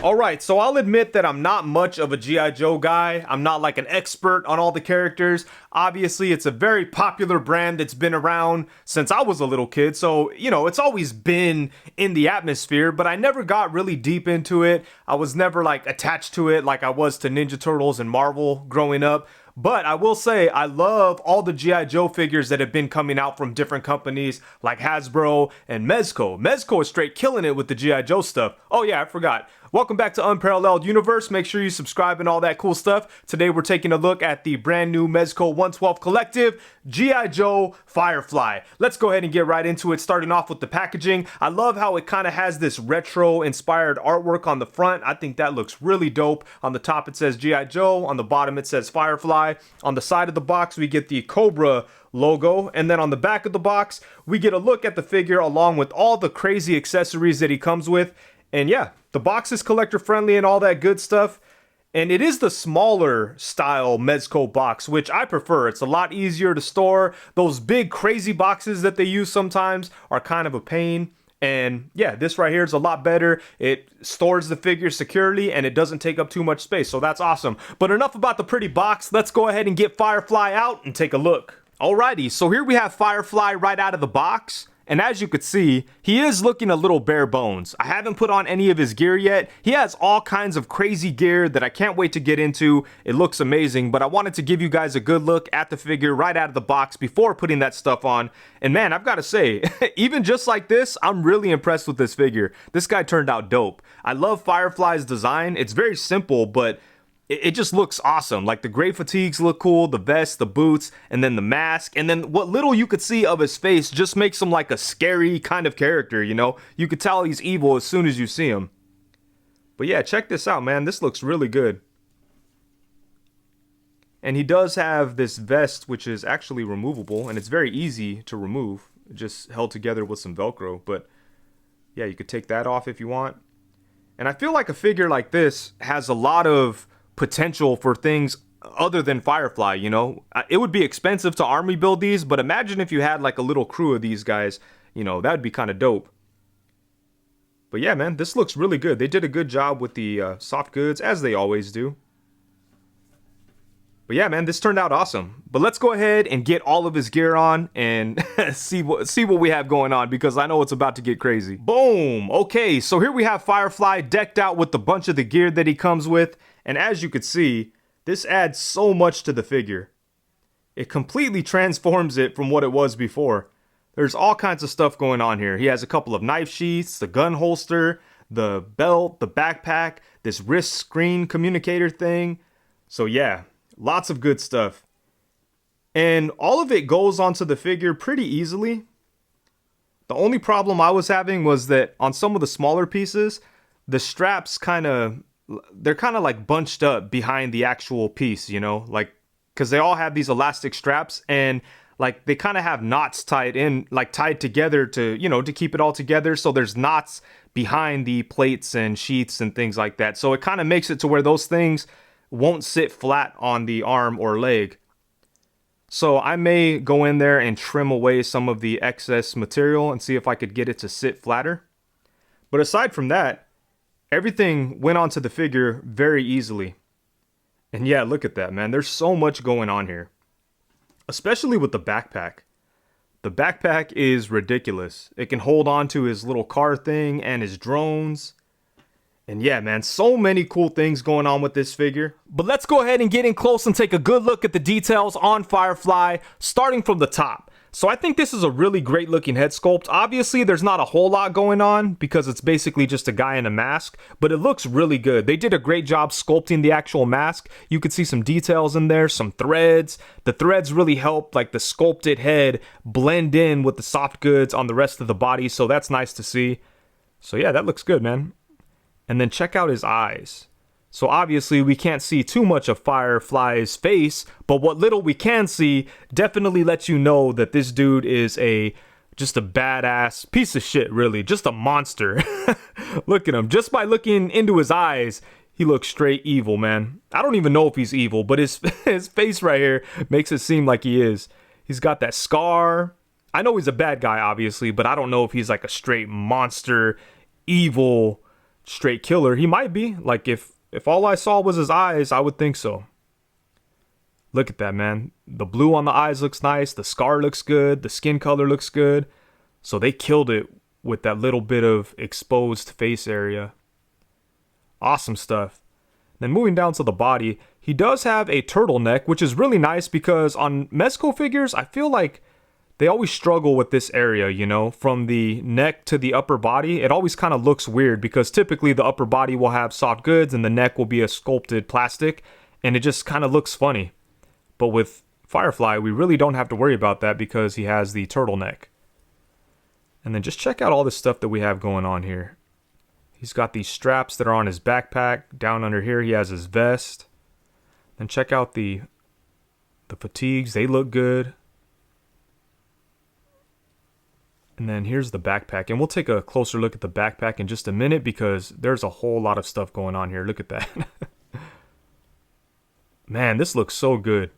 Alright, so I'll admit that I'm not much of a G.I. Joe guy. I'm not like an expert on all the characters. Obviously, it's a very popular brand that's been around since I was a little kid, so, you know, it's always been in the atmosphere, but I never got really deep into it. I was never like attached to it like I was to Ninja Turtles and Marvel growing up. But I will say, I love all the G.I. Joe figures that have been coming out from different companies like Hasbro and Mezco. Mezco is straight killing it with the G.I. Joe stuff. Oh yeah, I forgot. Welcome back to Unparalleled Universe. Make sure you subscribe and all that cool stuff. Today we're taking a look at the brand new Mezco 112 Collective G.I. Joe FireFly. Let's go ahead and get right into it, starting off with the packaging. I love how it kind of has this retro-inspired artwork on the front. I think that looks really dope. On the top it says G.I. Joe. On the bottom it says FireFly. On the side of the box we get the Cobra logo, and then on the back of the box we get a look at the figure along with all the crazy accessories that he comes with. And yeah, the box is collector friendly and all that good stuff. And it is the smaller style Mezco box, which I prefer. It's a lot easier to store. Those big crazy boxes that they use sometimes are kind of a pain. And yeah, this right here is a lot better. It stores the figure securely and it doesn't take up too much space. So that's awesome. But enough about the pretty box. Let's go ahead and get FireFly out and take a look. Alrighty, so here we have FireFly right out of the box. And as you could see, he is looking a little bare bones. I haven't put on any of his gear yet. He has all kinds of crazy gear that I can't wait to get into. It looks amazing, but I wanted to give you guys a good look at the figure right out of the box before putting that stuff on. And man, I've got to say, even just like this, I'm really impressed with this figure. This guy turned out dope. I love FireFly's design. It's very simple, but it just looks awesome. Like the gray fatigues look cool, the vest, the boots, and then the mask. And then what little you could see of his face just makes him like a scary kind of character, you know? You could tell he's evil as soon as you see him. But yeah, check this out, man. This looks really good. And he does have this vest, which is actually removable, and it's very easy to remove. Just held together with some Velcro. But yeah, you could take that off if you want. And I feel like a figure like this has a lot of potential for things other than FireFly, you know? It would be expensive to army build these, but imagine if you had like a little crew of these guys, you know, that would be kind of dope. But yeah, man, this looks really good. They did a good job with the soft goods, as they always do. But yeah, man, this turned out awesome. But let's go ahead and get all of his gear on and see what we have going on, because I know it's about to get crazy. Boom! Okay, so here we have FireFly decked out with a bunch of the gear that he comes with. And as you could see, this adds so much to the figure. It completely transforms it from what it was before. There's all kinds of stuff going on here. He has a couple of knife sheaths, the gun holster, the belt, the backpack, this wrist screen communicator thing. So yeah, lots of good stuff. And all of it goes onto the figure pretty easily. The only problem I was having was that on some of the smaller pieces, the straps they're kind of like bunched up behind the actual piece, you know, like, because they all have these elastic straps and like they kind of have knots tied together to, you know, to keep it all together. So there's knots behind the plates and sheaths and things like that. So it kind of makes it to where those things won't sit flat on the arm or leg. So I may go in there and trim away some of the excess material and see if I could get it to sit flatter. But aside from that, everything went onto the figure very easily. And yeah, look at that, man. There's so much going on here. Especially with the backpack. The backpack is ridiculous. It can hold on to his little car thing and his drones. And yeah, man, so many cool things going on with this figure. But let's go ahead and get in close and take a good look at the details on FireFly, starting from the top. So I think this is a really great looking head sculpt. Obviously, there's not a whole lot going on because it's basically just a guy in a mask, but it looks really good. They did a great job sculpting the actual mask. You could see some details in there, some threads. The threads really help like the sculpted head blend in with the soft goods on the rest of the body, so that's nice to see. So yeah, that looks good, man. And then check out his eyes. So obviously we can't see too much of FireFly's face, but what little we can see definitely lets you know that this dude is just a badass piece of shit, really. Just a monster. Look at him. Just by looking into his eyes, he looks straight evil, man. I don't even know if he's evil, but his face right here makes it seem like he is. He's got that scar. I know he's a bad guy, obviously, but I don't know if he's like a straight monster, evil straight killer. He might be. Like, if all I saw was his eyes, I would think so. Look at that, man. The blue on the eyes looks nice. The scar looks good. The skin color looks good. So they killed it with that little bit of exposed face area. Awesome stuff. Then moving down to the body, he does have a turtleneck, which is really nice because on Mezco figures, I feel like they always struggle with this area, you know, from the neck to the upper body. It always kind of looks weird because typically the upper body will have soft goods and the neck will be a sculpted plastic, and it just kind of looks funny. But with FireFly, we really don't have to worry about that because he has the turtleneck. And then just check out all this stuff that we have going on here. He's got these straps that are on his backpack. Down under here, he has his vest. Then check out the fatigues. They look good. And then here's the backpack. And we'll take a closer look at the backpack in just a minute because there's a whole lot of stuff going on here. Look at that. Man, this looks so good.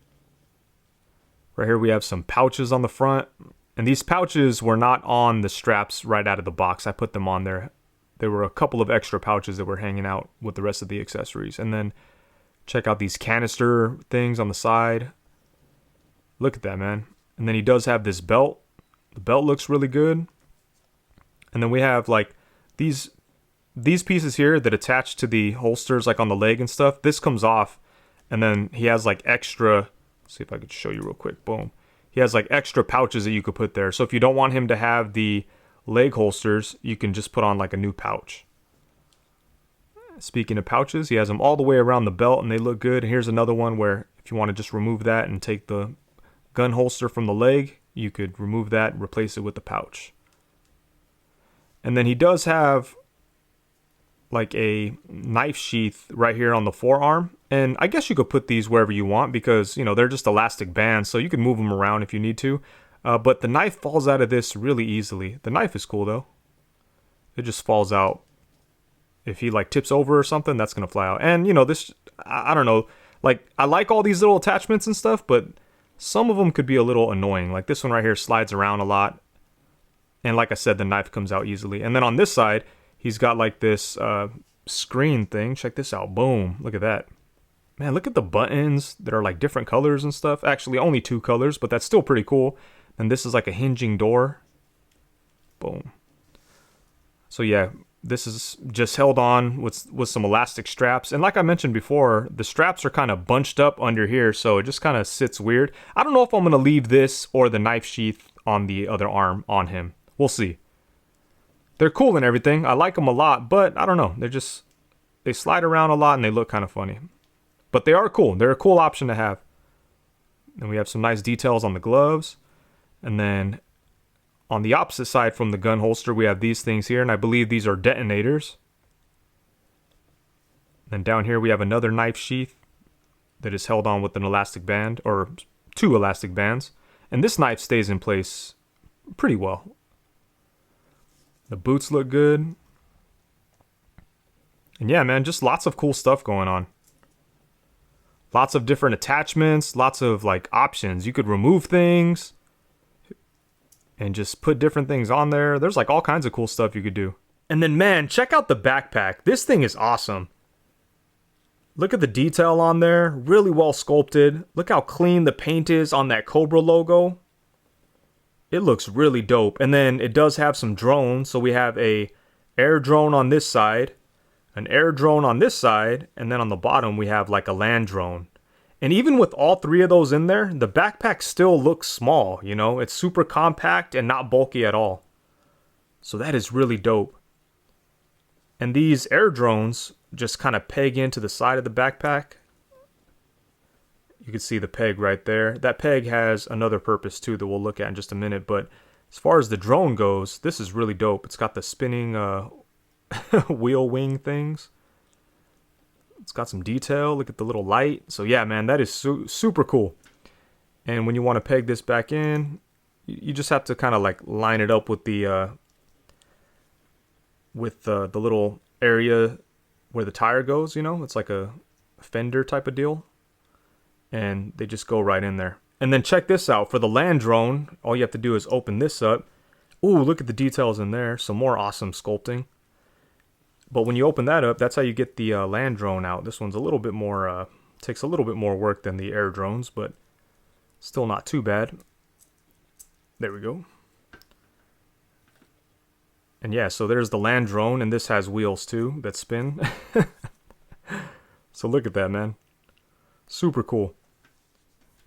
Right here we have some pouches on the front. And these pouches were not on the straps right out of the box. I put them on there. There were a couple of extra pouches that were hanging out with the rest of the accessories. And then check out these canister things on the side. Look at that, man. And then he does have this belt. The belt looks really good. And then we have like these pieces here that attach to the holsters like on the leg and stuff. This comes off. And then he has like extra, let's see if I could show you real quick. Boom. He has like extra pouches that you could put there. So if you don't want him to have the leg holsters, you can just put on like a new pouch. Speaking of pouches, he has them all the way around the belt and they look good. And here's another one where if you want to just remove that and take the gun holster from the leg, you could remove that and replace it with the pouch. And then he does have like a knife sheath right here on the forearm. And I guess you could put these wherever you want because, you know, they're just elastic bands, so you can move them around if you need to. But the knife falls out of this really easily. The knife is cool though. It just falls out. If he like tips over or something, that's gonna fly out. And you know, this, I don't know, like I like all these little attachments and stuff, but some of them could be a little annoying. Like this one right here slides around a lot. And like I said, the knife comes out easily. And then on this side, he's got like this screen thing. Check this out. Boom. Look at that. Man, look at the buttons that are like different colors and stuff. Actually, only 2 colors, but that's still pretty cool. And this is like a hinging door. Boom. So yeah, this is just held on with some elastic straps. And like I mentioned before, the straps are kind of bunched up under here, so it just kind of sits weird. I don't know if I'm going to leave this or the knife sheath on the other arm on him. We'll see. They're cool and everything. I like them a lot, but I don't know. They slide around a lot and they look kind of funny. But they are cool. They're a cool option to have. And we have some nice details on the gloves. And then on the opposite side from the gun holster, we have these things here. And I believe these are detonators. And down here we have another knife sheath that is held on with an elastic band, or 2 elastic bands. And this knife stays in place pretty well. The boots look good. And yeah, man, just lots of cool stuff going on. Lots of different attachments, lots of like options. You could remove things and just put different things on there. There's like all kinds of cool stuff you could do. And then man, check out the backpack. This thing is awesome. Look at the detail on there. Really well sculpted. Look how clean the paint is on that Cobra logo. It looks really dope. And then it does have some drones. So we have a air drone on this side, an air drone on this side, and then on the bottom we have like a land drone. And even with all 3 of those in there, the backpack still looks small, you know? It's super compact and not bulky at all. So that is really dope. And these air drones just kind of peg into the side of the backpack. You can see the peg right there. That peg has another purpose too that we'll look at in just a minute. But as far as the drone goes, this is really dope. It's got the spinning wheel wing things. It's got some detail. Look at the little light. So yeah, man, that is super cool. And when you want to peg this back in, you just have to kind of like line it up with the little area where the tire goes, you know? It's like a fender type of deal. And they just go right in there. And then check this out. For the land drone, all you have to do is open this up. Ooh, look at the details in there. Some more awesome sculpting. But when you open that up, that's how you get the land drone out. This one's a little bit more, takes a little bit more work than the air drones, but still not too bad. There we go. And yeah, so there's the land drone, and this has wheels too that spin. So look at that, man. Super cool.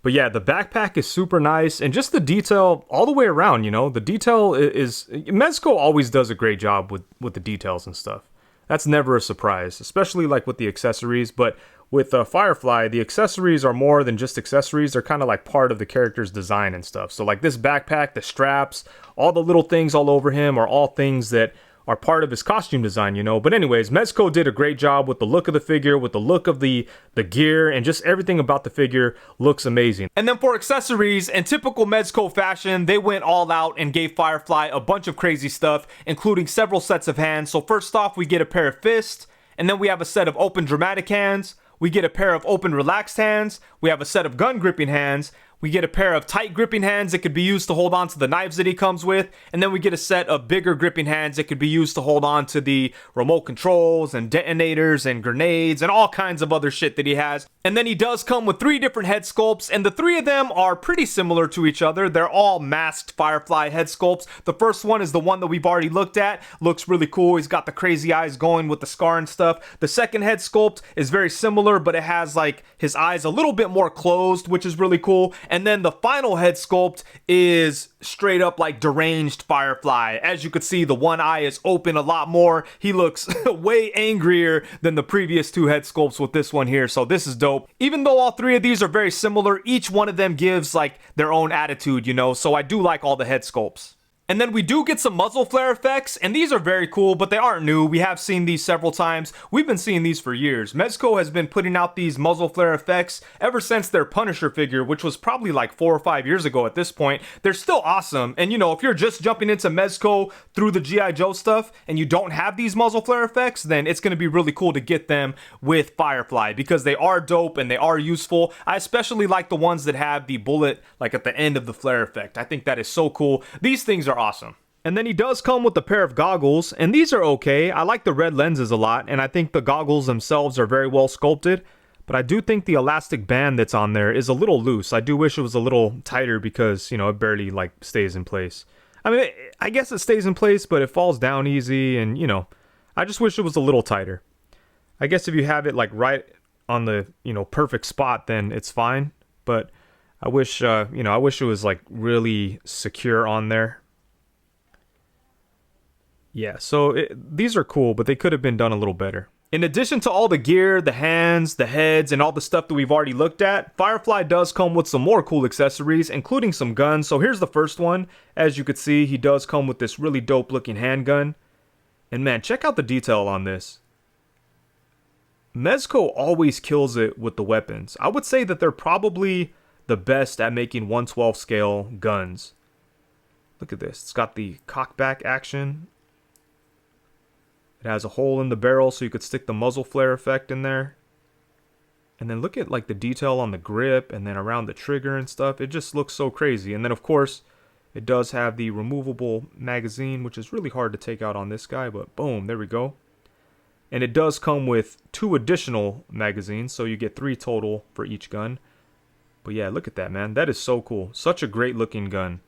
But yeah, the backpack is super nice, and just the detail all the way around, you know. The detail is... Mezco always does a great job with the details and stuff. That's never a surprise, especially like with the accessories. But with FireFly, the accessories are more than just accessories. They're kind of like part of the character's design and stuff. So like this backpack, the straps, all the little things all over him are all things that are part of his costume design, you know. But anyways, Mezco did a great job with the look of the figure, with the look of the gear, and just everything about the figure looks amazing. And then for accessories, in typical Mezco fashion, they went all out and gave FireFly a bunch of crazy stuff, including several sets of hands. So first off, we get a pair of fists, and then we have a set of open dramatic hands. We get a pair of open relaxed hands. We have a set of gun gripping hands. We get a pair of tight gripping hands that could be used to hold on to the knives that he comes with. And then we get a set of bigger gripping hands that could be used to hold on to the remote controls and detonators and grenades and all kinds of other shit that he has. And then he does come with 3 different head sculpts, and the 3 of them are pretty similar to each other. They're all masked FireFly head sculpts. The first one is the one that we've already looked at. Looks really cool. He's got the crazy eyes going with the scar and stuff. The second head sculpt is very similar, but it has like his eyes a little bit more closed, which is really cool. And then the final head sculpt is straight up like deranged FireFly. As you could see, the one eye is open a lot more. He looks way angrier than the previous 2 head sculpts with this one here. So this is dope. Even though all 3 of these are very similar, each one of them gives like their own attitude, you know. So I do like all the head sculpts. And then we do get some muzzle flare effects, and these are very cool, but they aren't new. We have seen these several times. We've been seeing these for years. Mezco has been putting out these muzzle flare effects ever since their Punisher figure, which was probably like 4 or 5 years ago at this point. They're still awesome, and you know, if you're just jumping into Mezco through the G.I. Joe stuff, and you don't have these muzzle flare effects, then it's going to be really cool to get them with FireFly, because they are dope and they are useful. I especially like the ones that have the bullet like at the end of the flare effect. I think that is so cool. These things are awesome. And then he does come with a pair of goggles, and these are okay. I like the red lenses a lot, and I think the goggles themselves are very well sculpted, but I do think the elastic band that's on there is a little loose. I do wish it was a little tighter because, you know, it barely like stays in place. I mean, I guess it stays in place, but it falls down easy, and you know, I just wish it was a little tighter. I guess if you have it like right on the, you know, perfect spot, then it's fine, but I wish, you know, I wish it was like really secure on there. Yeah, so these are cool, but they could have been done a little better. In addition to all the gear, the hands, the heads, and all the stuff that we've already looked at, FireFly does come with some more cool accessories, including some guns. So here's the first one. As you could see, he does come with this really dope looking handgun. And man, check out the detail on this. Mezco always kills it with the weapons. I would say that they're probably the best at making 1/12 scale guns. Look at this. It's got the cockback action. It has a hole in the barrel so you could stick the muzzle flare effect in there. And then look at like the detail on the grip and then around the trigger and stuff. It just looks so crazy. And then of course, it does have the removable magazine, which is really hard to take out on this guy, but boom, there we go. And it does come with 2 additional magazines, so you get 3 total for each gun. But yeah, look at that, man. That is so cool. Such a great looking gun.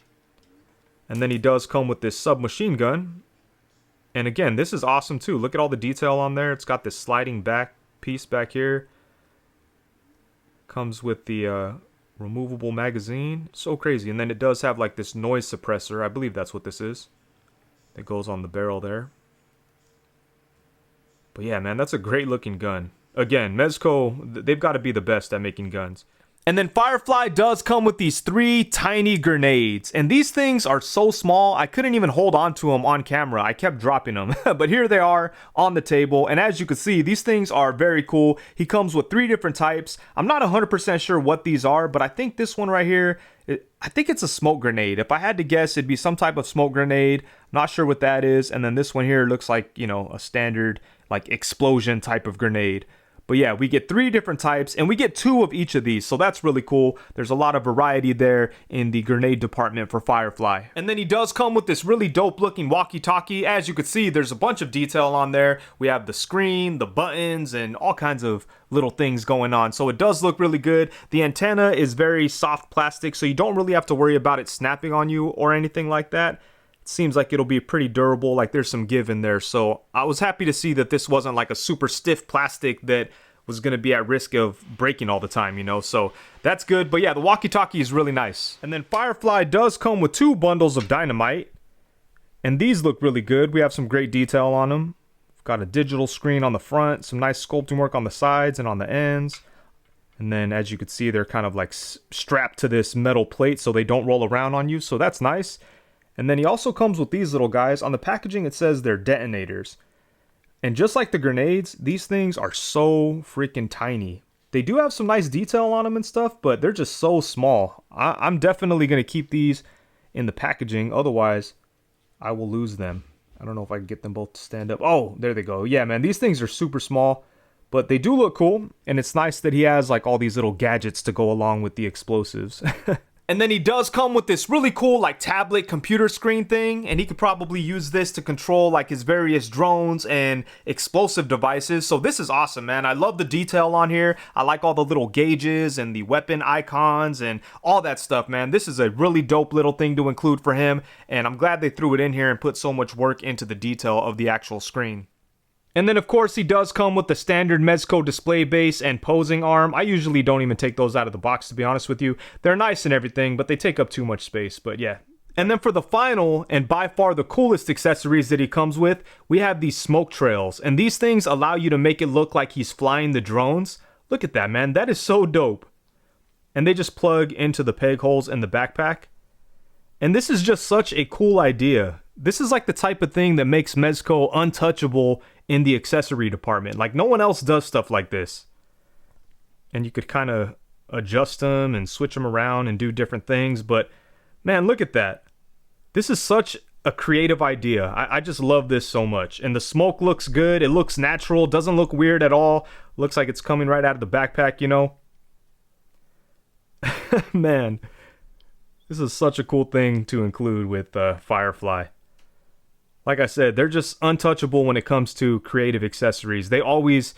And then he does come with this submachine gun. And again, this is awesome too. Look at all the detail on there. It's got this sliding back piece back here. Comes with the removable magazine. So crazy. And then it does have like this noise suppressor. I believe that's what this is. That goes on the barrel there. But yeah, man, that's a great looking gun. Again, Mezco, they've got to be the best at making guns. And then FireFly does come with these 3 tiny grenades. And these things are so small, I couldn't even hold on to them on camera. I kept dropping them. But here they are on the table. And as you can see, these things are very cool. He comes with 3 different types. I'm not 100% sure what these are, but I think this one right here, I think it's a smoke grenade. If I had to guess, it'd be some type of smoke grenade. Not sure what that is. And then this one here looks like, you know, a standard like explosion type of grenade. But yeah, we get 3 different types, and we get 2 of each of these, so that's really cool. There's a lot of variety there in the grenade department for FireFly. And then he does come with this really dope looking walkie-talkie. As you can see, there's a bunch of detail on there. We have the screen, the buttons, and all kinds of little things going on. So it does look really good. The antenna is very soft plastic, so you don't really have to worry about it snapping on you or anything like that. It seems like it'll be pretty durable, like there's some give in there. So I was happy to see that this wasn't like a super stiff plastic that was going to be at risk of breaking all the time, you know, so that's good. But yeah, the walkie-talkie is really nice. And then FireFly does come with 2 bundles of dynamite, and these look really good. We have some great detail on them. We've got a digital screen on the front, some nice sculpting work on the sides and on the ends. And then as you can see, they're kind of like strapped to this metal plate so they don't roll around on you, so that's nice. And then he also comes with these little guys. On the packaging, it says they're detonators. And just like the grenades, these things are so freaking tiny. They do have some nice detail on them and stuff, but they're just so small. I'm definitely going to keep these in the packaging. Otherwise, I will lose them. I don't know if I can get them both to stand up. Oh, there they go. Yeah, man, these things are super small, but they do look cool. And it's nice that he has like all these little gadgets to go along with the explosives. And then he does come with this really cool like tablet computer screen thing, and he could probably use this to control like his various drones and explosive devices. So this is awesome, man. I love the detail on here. I like all the little gauges and the weapon icons and all that stuff, man. This is a really dope little thing to include for him, and I'm glad they threw it in here and put so much work into the detail of the actual screen. And then, of course, he does come with the standard Mezco display base and posing arm. I usually don't even take those out of the box, to be honest with you. They're nice and everything, but they take up too much space, but yeah. And then for the final, and by far the coolest accessories that he comes with, we have these smoke trails. And these things allow you to make it look like he's flying the drones. Look at that, man. That is so dope. And they just plug into the peg holes in the backpack. And this is just such a cool idea. This is like the type of thing that makes Mezco untouchable in the accessory department. Like no one else does stuff like this. And you could kind of adjust them and switch them around and do different things. But man, look at that. This is such a creative idea. I just love this so much. And the smoke looks good. It looks natural. Doesn't look weird at all. Looks like it's coming right out of the backpack, you know. Man, this is such a cool thing to include with FireFly. Like I said, they're just untouchable when it comes to creative accessories. They always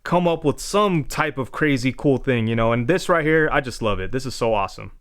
come up with some type of crazy cool thing, you know, and this right here, I just love it. This is so awesome.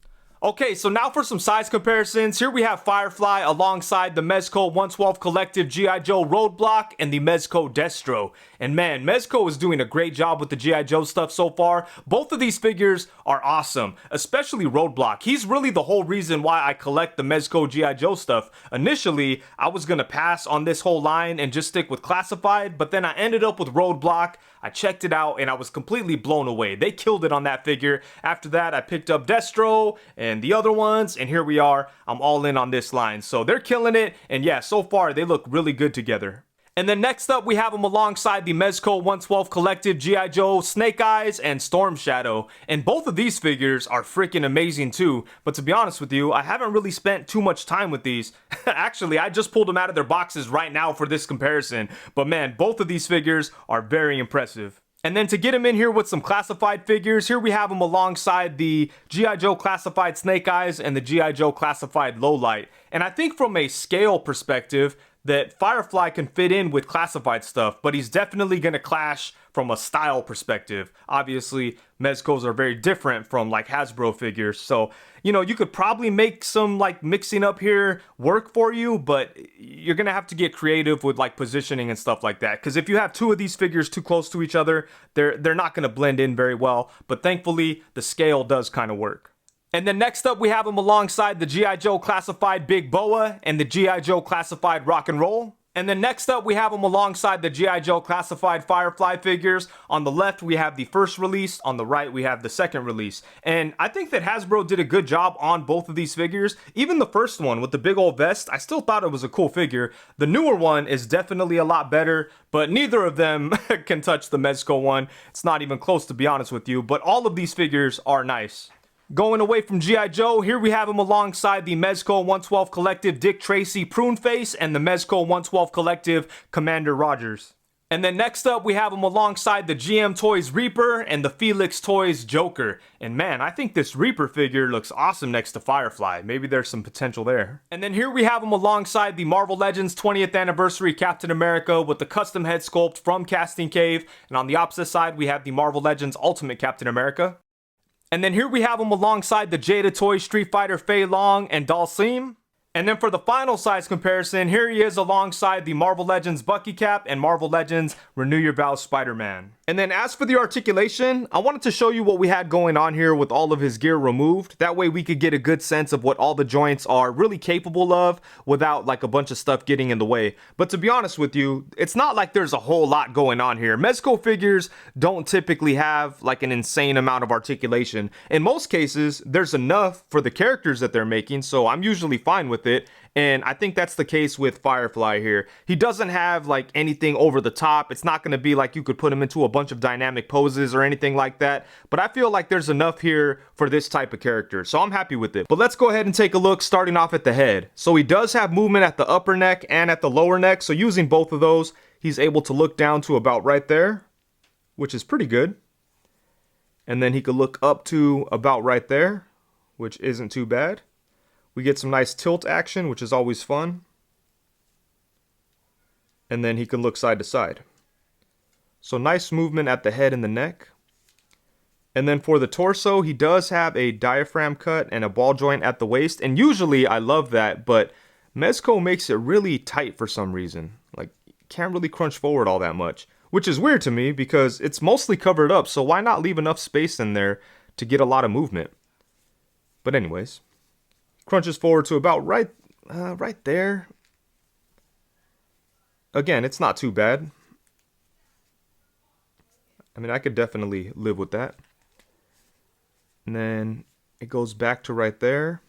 Okay, so now for some size comparisons. Here we have FireFly alongside the Mezco 112 Collective G.I. Joe Roadblock and the Mezco Destro. And man, Mezco is doing a great job with the G.I. Joe stuff so far. Both of these figures are awesome, especially Roadblock. He's really the whole reason why I collect the Mezco G.I. Joe stuff. Initially, I was gonna pass on this whole line and just stick with Classified, but then I ended up with Roadblock. I checked it out and I was completely blown away. They killed it on that figure. After that, I picked up Destro and the other ones, and here we are. I'm all in on this line. So they're killing it, and yeah, so far they look really good together. And then next up, we have them alongside the Mezco 112 Collective G.I. Joe Snake Eyes and Storm Shadow. And both of these figures are freaking amazing too. But to be honest with you, I haven't really spent too much time with these. Actually, I just pulled them out of their boxes right now for this comparison. But man, both of these figures are very impressive. And then to get him in here with some classified figures, here we have him alongside the G.I. Joe Classified Snake Eyes and the G.I. Joe Classified Lowlight. And I think from a scale perspective, that FireFly can fit in with classified stuff, but he's definitely going to clash from a style perspective. Obviously, Mezcos are very different from like Hasbro figures, so you know, you could probably make some like mixing up here work for you, but you're gonna have to get creative with like positioning and stuff like that, because if you have two of these figures too close to each other, they're not gonna blend in very well. But thankfully the scale does kind of work. And then next up, we have him alongside the G.I. Joe Classified Big Boa and the G.I. Joe Classified Rock and Roll. And then next up, we have him alongside the G.I. Joe Classified FireFly figures. On the left, we have the first release. On the right, we have the second release. And I think that Hasbro did a good job on both of these figures. Even the first one with the big old vest, I still thought it was a cool figure. The newer one is definitely a lot better, but neither of them can touch the Mezco one. It's not even close, to be honest with you, but all of these figures are nice. Going away from G.I. Joe, here we have him alongside the Mezco 112 Collective Dick Tracy Prune Face and the Mezco 112 Collective Commander Rogers. And then next up, we have him alongside the GM Toys Reaper and the Felix Toys Joker. And man, I think this Reaper figure looks awesome next to FireFly. Maybe there's some potential there. And then here we have him alongside the Marvel Legends 20th Anniversary Captain America with the custom head sculpt from Casting Cave. And on the opposite side, we have the Marvel Legends Ultimate Captain America. And then here we have him alongside the Jada Toys Street Fighter Fei Long and Dalsim. And then for the final size comparison, here he is alongside the Marvel Legends Bucky Cap and Marvel Legends Renew Your Vows Spider-Man. And then as for the articulation, I wanted to show you what we had going on here with all of his gear removed. That way we could get a good sense of what all the joints are really capable of without like a bunch of stuff getting in the way. But to be honest with you, it's not like there's a whole lot going on here. Mezco figures don't typically have like an insane amount of articulation. In most cases, there's enough for the characters that they're making, so I'm usually fine with it. And I think that's the case with FireFly here. He doesn't have like anything over the top. It's not going to be like you could put him into a bunch of dynamic poses or anything like that. But I feel like there's enough here for this type of character. So I'm happy with it. But let's go ahead and take a look starting off at the head. So he does have movement at the upper neck and at the lower neck. So using both of those, he's able to look down to about right there, which is pretty good. And then he could look up to about right there, which isn't too bad. We get some nice tilt action, which is always fun. And then he can look side to side. So nice movement at the head and the neck. And then for the torso, he does have a diaphragm cut and a ball joint at the waist. And usually I love that, but Mezco makes it really tight for some reason. Like, can't really crunch forward all that much. Which is weird to me because it's mostly covered up, so why not leave enough space in there to get a lot of movement? But anyways. Crunches forward to about right there. Again, it's not too bad. I mean, I could definitely live with that. And then it goes back to right there.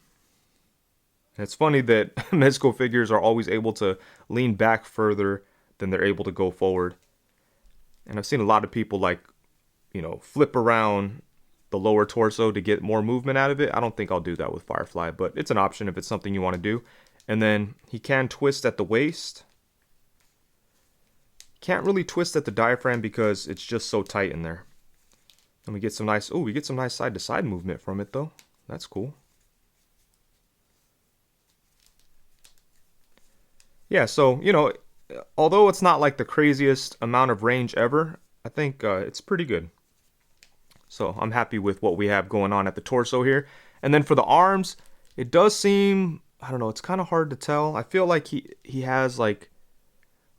And it's funny that Mezco figures are always able to lean back further than they're able to go forward. And I've seen a lot of people like, you know, flip around the lower torso to get more movement out of it. I don't think I'll do that with FireFly, but it's an option if it's something you want to do. And then he can twist at the waist. Can't really twist at the diaphragm because it's just so tight in there. And we get some nice, we get some nice side to side movement from it though. That's cool. Yeah, so, you know, although it's not like the craziest amount of range ever, I think it's pretty good. So I'm happy with what we have going on at the torso here. And then for the arms, it does seem, I don't know, it's kind of hard to tell. I feel like he has like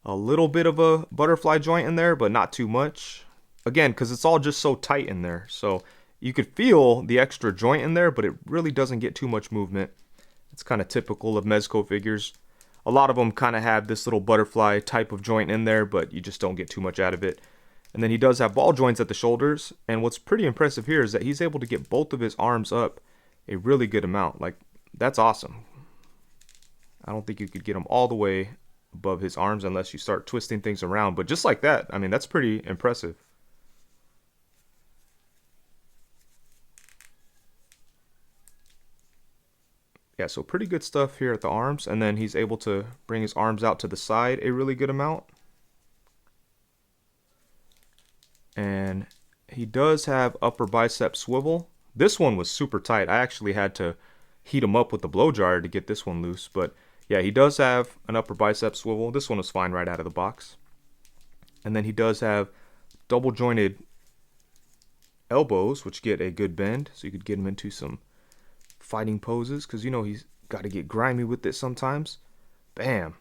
a little bit of a butterfly joint in there, but not too much. Again, because it's all just so tight in there. So you could feel the extra joint in there, but it really doesn't get too much movement. It's kind of typical of Mezco figures. A lot of them kind of have this little butterfly type of joint in there, but you just don't get too much out of it. And then he does have ball joints at the shoulders. And what's pretty impressive here is that he's able to get both of his arms up a really good amount. Like, that's awesome. I don't think you could get him all the way above his arms unless you start twisting things around. But just like that, I mean, that's pretty impressive. Yeah, so pretty good stuff here at the arms. And then he's able to bring his arms out to the side a really good amount. And he does have upper bicep swivel. This one was super tight. I actually had to heat him up with the blow dryer to get this one loose. But yeah, he does have an upper bicep swivel. This one was fine right out of the box. And then he does have double jointed elbows, which get a good bend. So you could get him into some fighting poses because, you know, he's got to get grimy with it sometimes. Bam.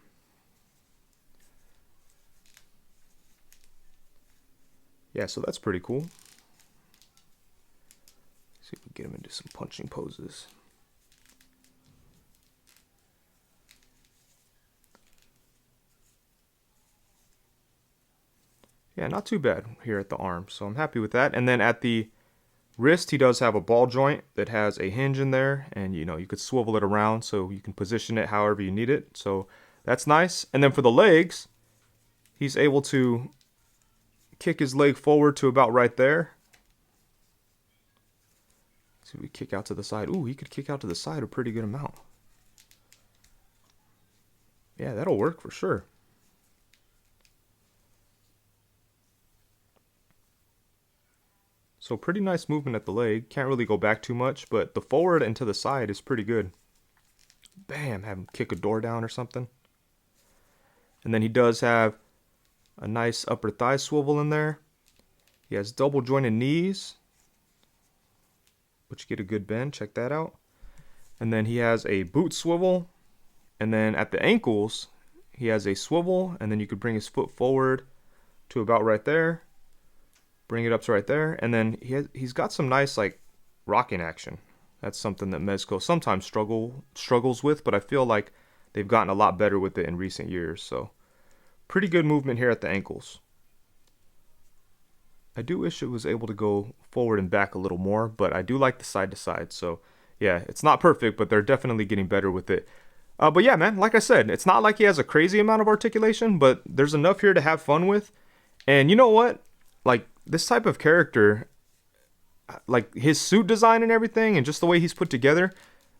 Yeah, so that's pretty cool. See if we can get him into some punching poses. Yeah, not too bad here at the arm, so I'm happy with that. And then at the wrist, he does have a ball joint that has a hinge in there, and you know, you could swivel it around so you can position it however you need it. So that's nice. And then for the legs, he's able to kick his leg forward to about right there. See, we kick out to the side. Ooh, he could kick out to the side a pretty good amount. Yeah, that'll work for sure. So pretty nice movement at the leg. Can't really go back too much, but the forward and to the side is pretty good. Bam, have him kick a door down or something. And then he does have a nice upper thigh swivel in there. He has double jointed knees, which get a good bend. Check that out. And then he has a boot swivel. And then at the ankles, he has a swivel. And then you could bring his foot forward to about right there. Bring it up to right there. And then he's got some nice like rocking action. That's something that Mezco sometimes struggles with, but I feel like they've gotten a lot better with it in recent years. So pretty good movement here at the ankles. I do wish it was able to go forward and back a little more, but I do like the side to side. So yeah, it's not perfect, but they're definitely getting better with it. But yeah, man, like I said, it's not like he has a crazy amount of articulation, but there's enough here to have fun with. And you know what? Like this type of character, like his suit design and everything, and just the way he's put together,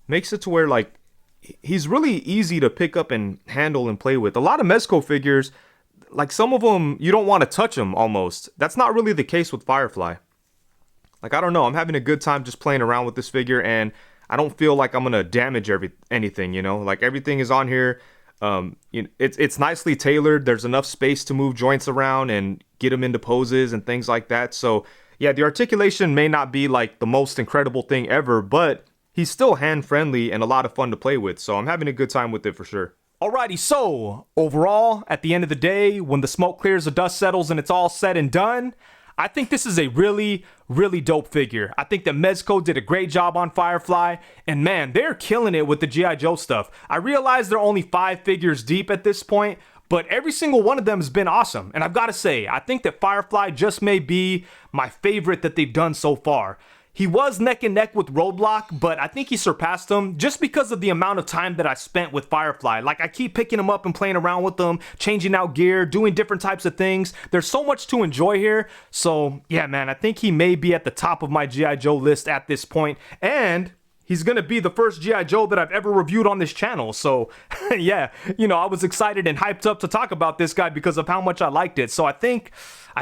makes it to where like he's really easy to pick up and handle and play with. A lot of Mezco figures, like some of them, you don't want to touch them almost. That's not really the case with FireFly. Like, I don't know, I'm having a good time just playing around with this figure, and I don't feel like I'm gonna damage anything, you know? Like everything is on here. It's nicely tailored. There's enough space to move joints around and get them into poses and things like that. So yeah, the articulation may not be like the most incredible thing ever, but he's still hand-friendly and a lot of fun to play with. So I'm having a good time with it for sure. Alrighty, so overall, at the end of the day, when the smoke clears, the dust settles, and it's all said and done, I think this is a really, really dope figure. I think that Mezco did a great job on FireFly, and man, they're killing it with the G.I. Joe stuff. I realize they're only 5 figures deep at this point, but every single one of them has been awesome. And I've got to say, I think that FireFly just may be my favorite that they've done so far. He was neck and neck with Roadblock, but I think he surpassed him just because of the amount of time that I spent with FireFly. Like, I keep picking him up and playing around with them, changing out gear, doing different types of things. There's so much to enjoy here. So, yeah, man, I think he may be at the top of my G.I. Joe list at this point. And he's going to be the first G.I. Joe that I've ever reviewed on this channel. So, yeah, you know, I was excited and hyped up to talk about this guy because of how much I liked it. So I think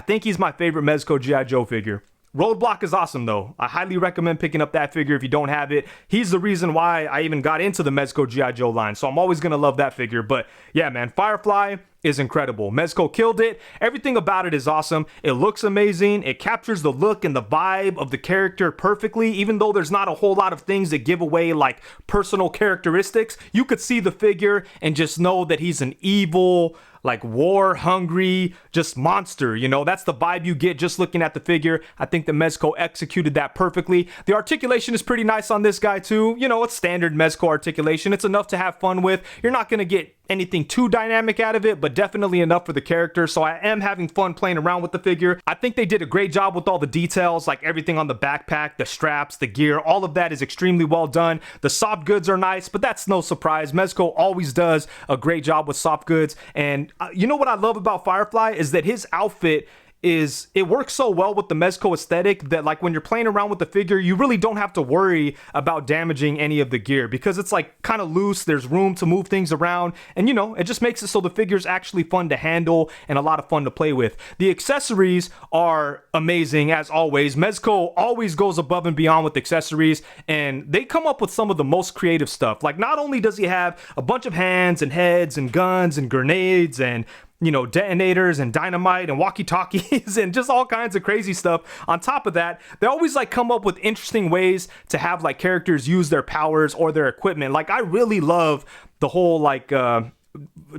he's my favorite Mezco G.I. Joe figure. Roadblock is awesome though. I highly recommend picking up that figure if you don't have it. He's the reason why I even got into the Mezco G.I. Joe line, so I'm always going to love that figure. But yeah, man, FireFly is incredible. Mezco killed it. Everything about it is awesome. It looks amazing. It captures the look and the vibe of the character perfectly, even though there's not a whole lot of things that give away like personal characteristics. You could see the figure and just know that he's an evil, like war hungry, just monster, you know? That's the vibe you get just looking at the figure. I think the Mezco executed that perfectly. The articulation is pretty nice on this guy too. You know, it's standard Mezco articulation. It's enough to have fun with. You're not gonna get anything too dynamic out of it, but definitely enough for the character. So I am having fun playing around with the figure. I think they did a great job with all the details, like everything on the backpack, the straps, the gear, all of that is extremely well done. The soft goods are nice, but that's no surprise. Mezco always does a great job with soft goods. And you know what I love about FireFly is that his outfit it works so well with the Mezco aesthetic that like when you're playing around with the figure, you really don't have to worry about damaging any of the gear because it's like kind of loose. There's room to move things around, and you know, it just makes it so the figure's actually fun to handle and a lot of fun to play with. The accessories are amazing as always. Mezco always goes above and beyond with accessories, and they come up with some of the most creative stuff. Like, not only does he have a bunch of hands and heads and guns and grenades and, you know, detonators and dynamite and walkie-talkies and just all kinds of crazy stuff. On top of that, they always like come up with interesting ways to have like characters use their powers or their equipment. Like, I really love the whole like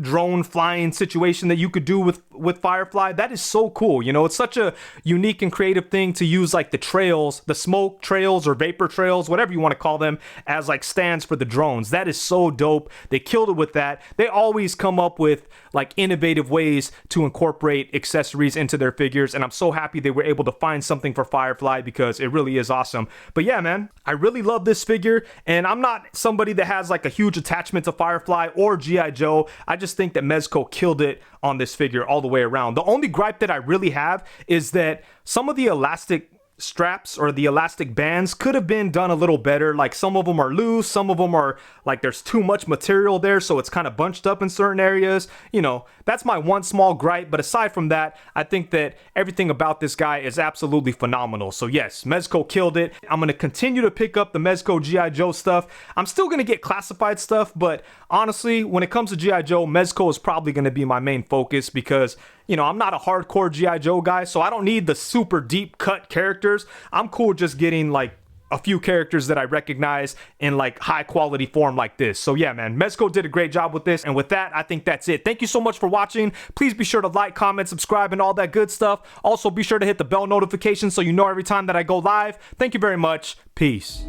drone flying situation that you could do with FireFly. That is so cool. You know, it's such a unique and creative thing to use like the trails, the smoke trails or vapor trails, whatever you want to call them, as like stands for the drones. That is so dope. They killed it with that. They always come up with like innovative ways to incorporate accessories into their figures, and I'm so happy they were able to find something for FireFly because it really is awesome. But yeah, man, I really love this figure, and I'm not somebody that has like a huge attachment to FireFly or G.I. Joe. I just think that Mezco killed it on this figure all the way around. The only gripe that I really have is that some of the elastic straps or the elastic bands could have been done a little better. Like some of them are loose, some of them are like there's too much material there, so it's kind of bunched up in certain areas. You know, that's my one small gripe, but aside from that, I think that everything about this guy is absolutely phenomenal. So yes, Mezco killed it. I'm going to continue to pick up the Mezco G.I. Joe stuff. I'm still going to get classified stuff, but honestly, when it comes to G.I. Joe, Mezco is probably going to be my main focus because, you know, I'm not a hardcore G.I. Joe guy, so I don't need the super deep cut characters. I'm cool just getting like a few characters that I recognize in like high quality form like this. So yeah, man, Mezco did a great job with this. And with that, I think that's it. Thank you so much for watching. Please be sure to like, comment, subscribe, and all that good stuff. Also, be sure to hit the bell notification so you know every time that I go live. Thank you very much. Peace.